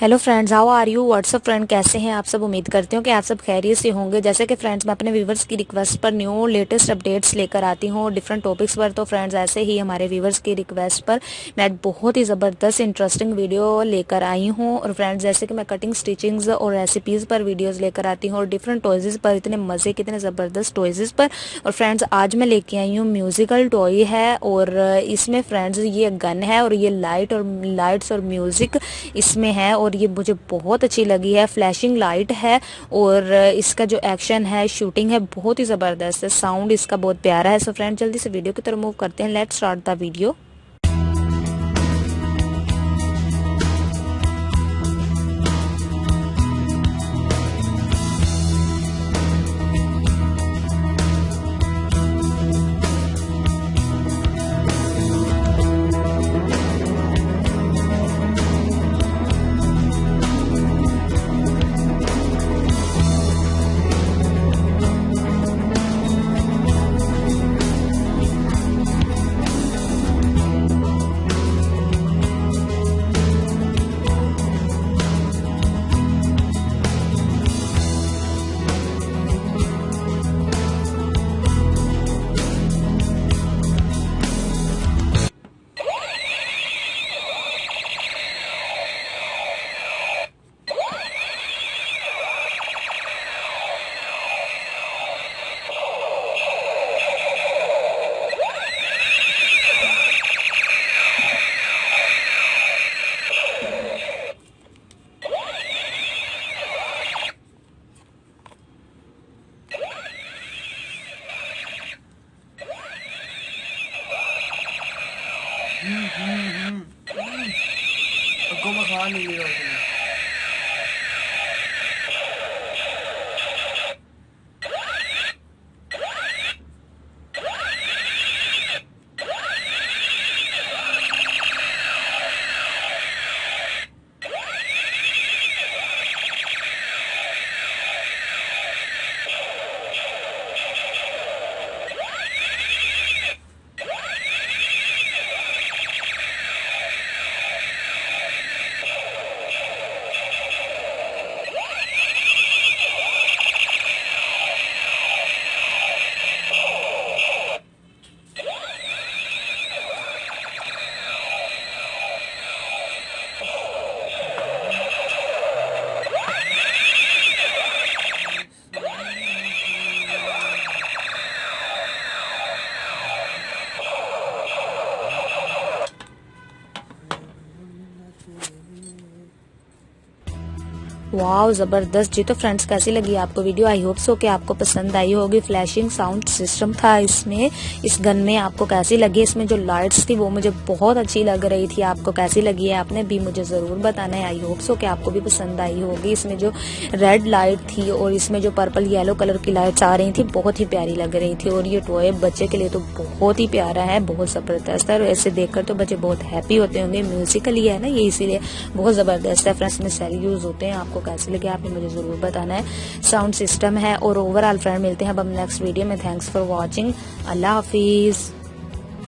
Hello friends, how are you? What's up friend, कैसे हैं आप सब? उम्मीद करती हूँ कि आप सब खैरियत से होंगे। जैसे कि फ्रेंड्स, मैं अपने व्यूवर्स की रिक्वेस्ट पर न्यू लेटेस्ट अपडेट्स लेकर आती हूँ डिफरेंट टॉपिक्स पर। तो फ्रेंड्स, ऐसे ही हमारे व्यूवर्स की रिक्वेस्ट पर मैं बहुत ही ज़बरदस्त इंटरेस्टिंग वीडियो लेकर आई हूँ। और फ्रेंड्स, जैसे कि मैं कटिंग स्टिचिंग्स और रेसिपीज़ पर वीडियोज़ लेकर आती हूँ और डिफरेंट टॉयज़ पर, इतने मज़े के, इतने ज़बरदस्त टॉयज़ पर। और फ्रेंड्स, आज मैं लेके आई हूँ म्यूज़िकल टॉय है और इसमें फ्रेंड्स ये गन है और ये लाइट्स और म्यूज़िक इसमें है और ये मुझे बहुत अच्छी लगी है। फ्लैशिंग लाइट है और इसका जो एक्शन है, शूटिंग है, बहुत ही ज़बरदस्त है। साउंड इसका बहुत प्यारा है। सो फ्रेंड, जल्दी से वीडियो की तरफ मूव करते हैं। Let's start the video. Aku makan ini loh. Wow, ज़बरदस्त जी। तो फ्रेंड्स, कैसी लगी आपको वीडियो? आई होप सो कि आपको पसंद आई होगी। फ्लैशिंग साउंड सिस्टम था इसमें, इस गन में। आपको कैसी लगी? इसमें जो लाइट्स थी वो मुझे बहुत अच्छी लग रही थी। आपको कैसी लगी है आपने भी मुझे ज़रूर बताना है। आई होप सो कि आपको भी पसंद आई होगी। इसमें जो रेड लाइट थी और इसमें जो पर्पल येलो कलर की लाइट्स आ रही थी, बहुत ही प्यारी लग रही थी। और ये टॉय बच्चे के लिए तो बहुत ही प्यारा है, बहुत ज़बरदस्त है। और ऐसे देखकर तो बच्चे बहुत हैप्पी होते होंगे। म्यूजिकली है ना ये, इसीलिए बहुत ज़बरदस्त है। फ्रेंड्स, में सेल यूज़ होते हैं। आपको कैसे लगे आपने मुझे ज़रूर बताना है। साउंड सिस्टम है और ओवरऑल फ्रेंड, मिलते हैं अब हम नेक्स्ट वीडियो में। Thanks for watching. अल्लाह हाफिज़।